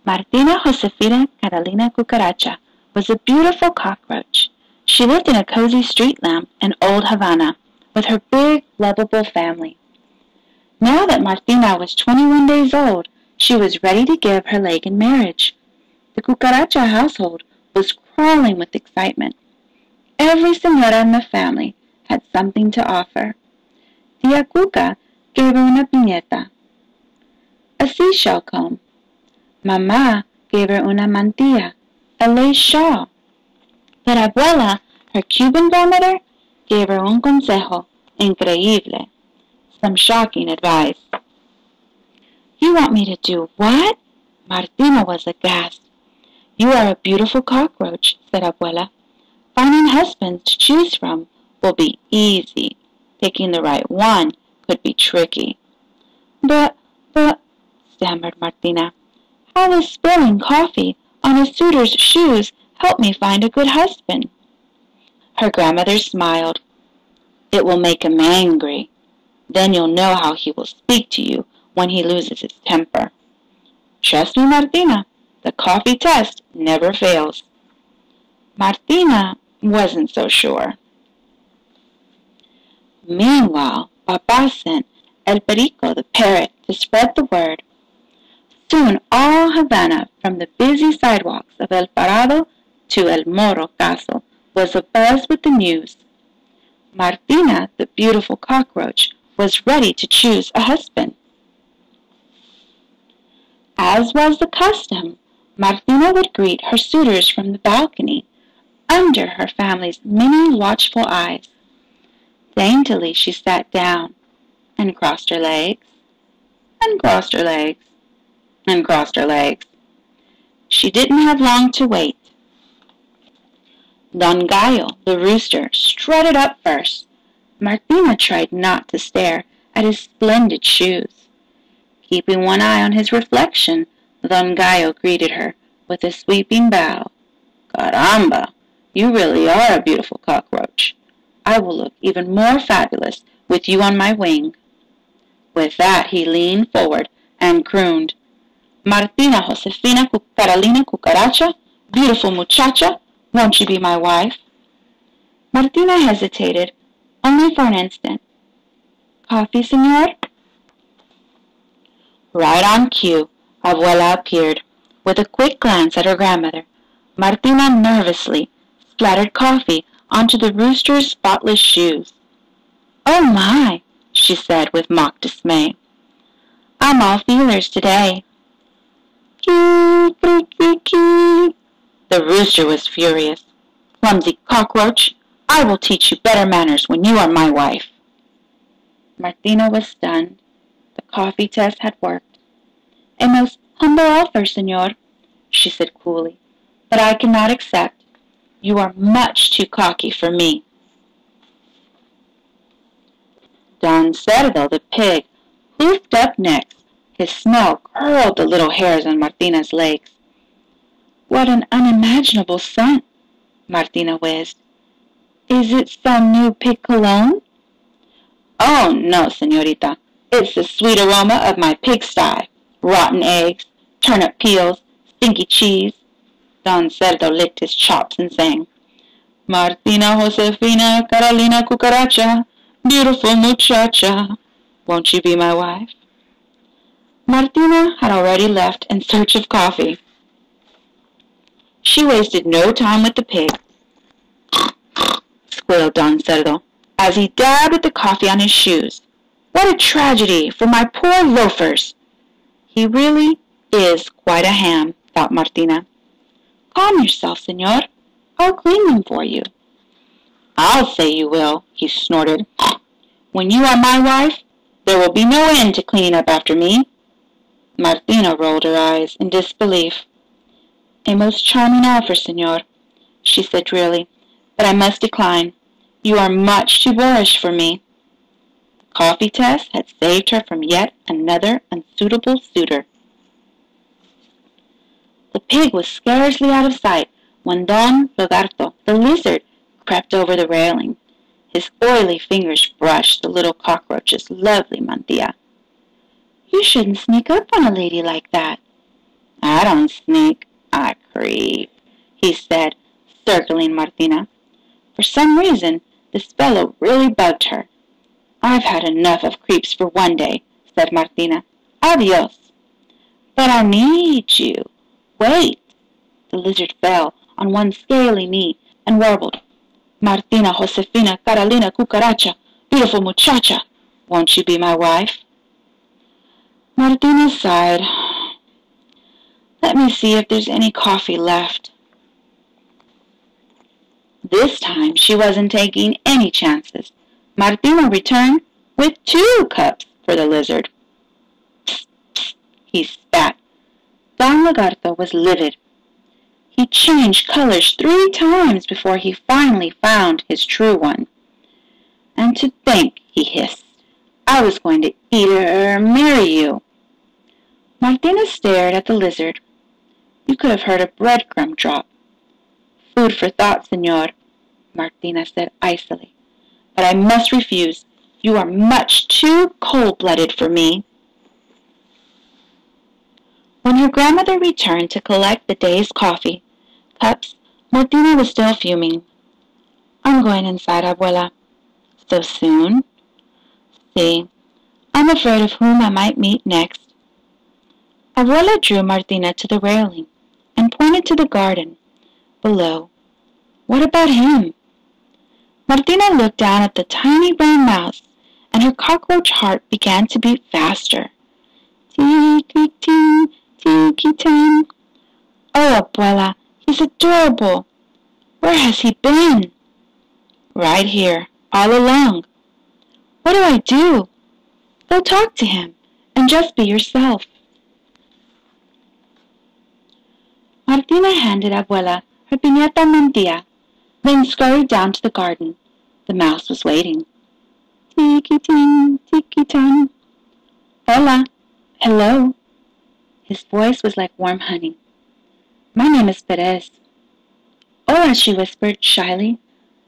Martina Josefina Catalina Cucaracha was a beautiful cockroach. She lived in a cozy street lamp in Old Havana with her big, lovable family. Now that Martina was 21 days old, she was ready to give her leg in marriage. The Cucaracha household was crawling with excitement. Every señora in the family had something to offer. Tia Cuca gave her una piñeta, a seashell comb. Mamá gave her una mantilla, a lace shawl. But Abuela, her Cuban grandmother, gave her un consejo increíble, some shocking advice. You want me to do what? Martina was aghast. You are a beautiful cockroach, said Abuela. Finding husbands to choose from will be easy. Picking the right one could be tricky. But, stammered Martina, how will spilling coffee on a suitor's shoes help me find a good husband? Her grandmother smiled. It will make him angry. Then you'll know how he will speak to you when he loses his temper. Trust me, Martina, the coffee test never fails. Martina wasn't so sure. Meanwhile, Papa sent El Perico the parrot to spread the word. Soon all Havana, from the busy sidewalks of El Parado to El Morro Castle, was abuzz with the news. Martina, the beautiful cockroach, was ready to choose a husband. As was the custom, Martina would greet her suitors from the balcony, under her family's many watchful eyes. Daintily she sat down, and crossed her legs, and crossed her legs, and crossed her legs. She didn't have long to wait. Don Gallo, the rooster, strutted up first. Martina tried not to stare at his splendid shoes. Keeping one eye on his reflection, Don Gallo greeted her with a sweeping bow. Caramba, you really are a beautiful cockroach. I will look even more fabulous with you on my wing. With that he leaned forward and crooned, Martina Josefina Carolina Cucaracha, beautiful muchacha, won't you be my wife? Martina hesitated, only for an instant. Coffee, senor? Right on cue, Abuela appeared. With a quick glance at her grandmother, Martina nervously splattered coffee onto the rooster's spotless shoes. Oh my, she said with mock dismay. I'm all feelers today. Kee. The rooster was furious. Clumsy cockroach, I will teach you better manners when you are my wife. Martina was stunned. The coffee test had worked. A most humble offer, senor, she said coolly, but I cannot accept. You are much too cocky for me. Don Cerdo, the pig, hoofed up next. His smell curled the little hairs on Martina's legs. What an unimaginable scent, Martina whizzed. Is it some new pig cologne? Oh, no, señorita. It's the sweet aroma of my pigsty. Rotten eggs, turnip peels, stinky cheese. Don Cerdo licked his chops and sang, Martina Josefina Carolina Cucaracha, beautiful muchacha, won't you be my wife? Martina had already left in search of coffee. She wasted no time with the pig, squealed Don Cerdo, as he dabbed at the coffee on his shoes. What a tragedy for my poor loafers! He really is quite a ham, thought Martina. Calm yourself, senor. I'll clean them for you. I'll say you will, he snorted. When you are my wife, there will be no end to cleaning up after me. Martina rolled her eyes in disbelief. A most charming offer, senor, she said drearily, but I must decline. You are much too boorish for me. The coffee test had saved her from yet another unsuitable suitor. The pig was scarcely out of sight when Don Lagarto, the lizard, crept over the railing. His oily fingers brushed the little cockroach's lovely mantilla. You shouldn't sneak up on a lady like that. I don't sneak, I creep, he said, circling Martina. For some reason, this fellow really bugged her. I've had enough of creeps for one day, said Martina. Adios. But I need you. Wait. The lizard fell on one scaly knee and warbled. Martina, Josefina, Carolina, Cucaracha, beautiful muchacha, won't you be my wife? Martina sighed. Let me see if there's any coffee left. This time she wasn't taking any chances. Martina returned with 2 cups for the lizard. Psst, psst, he spat. Don Lagarto was livid. He changed colors 3 times before he finally found his true one. And to think, he hissed, I was going to eat or marry you. Martina stared at the lizard. You could have heard a breadcrumb drop. Food for thought, senor, Martina said icily. But I must refuse. You are much too cold-blooded for me. When her grandmother returned to collect the day's coffee cups, Martina was still fuming. I'm going inside, abuela. So soon? See, I'm afraid of whom I might meet next. Abuela drew Martina to the railing and pointed to the garden below. What about him? Martina looked down at the tiny brown mouse, and her cockroach heart began to beat faster. Tiki-ting, tiki-ting. Oh, abuela, he's adorable. Where has he been? Right here, all along. What do I do? Go talk to him, and just be yourself. Martina handed abuela her piñata mantilla, then scurried down to the garden. The mouse was waiting. Tiki-ting, tiki-ting. Hola. Hello. His voice was like warm honey. My name is Perez. Hola, she whispered shyly.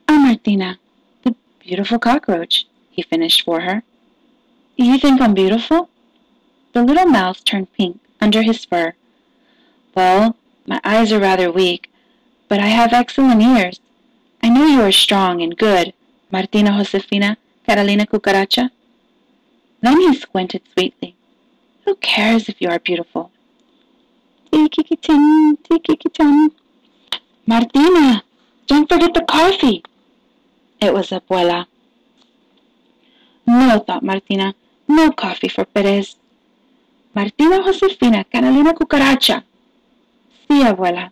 I'm Martina, the beautiful cockroach, he finished for her. Do you think I'm beautiful? The little mouse turned pink under his fur. Well, my eyes are rather weak, but I have excellent ears. I know you are strong and good, Martina, Josefina, Carolina, Cucaracha. Then he squinted sweetly. Who cares if you are beautiful? Tiki-ting, tiki-ting. Martina, don't forget the coffee. It was abuela. No, thought Martina, no coffee for Perez. Martina, Josefina, Carolina, Cucaracha. Sí, abuela.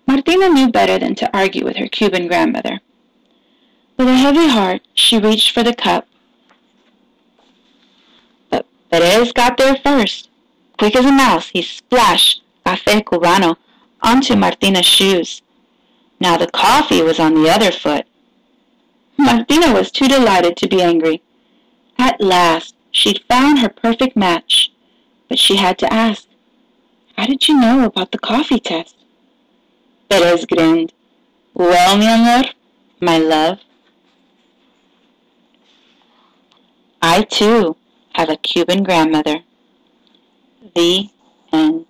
Martina knew better than to argue with her Cuban grandmother. With a heavy heart, she reached for the cup. But Perez got there first. Quick as a mouse, he splashed café cubano onto Martina's shoes. Now the coffee was on the other foot. Martina was too delighted to be angry. At last, she'd found her perfect match. But she had to ask, how did you know about the coffee test? Perez grinned. Well, mi amor, my love, I too have a Cuban grandmother. The end.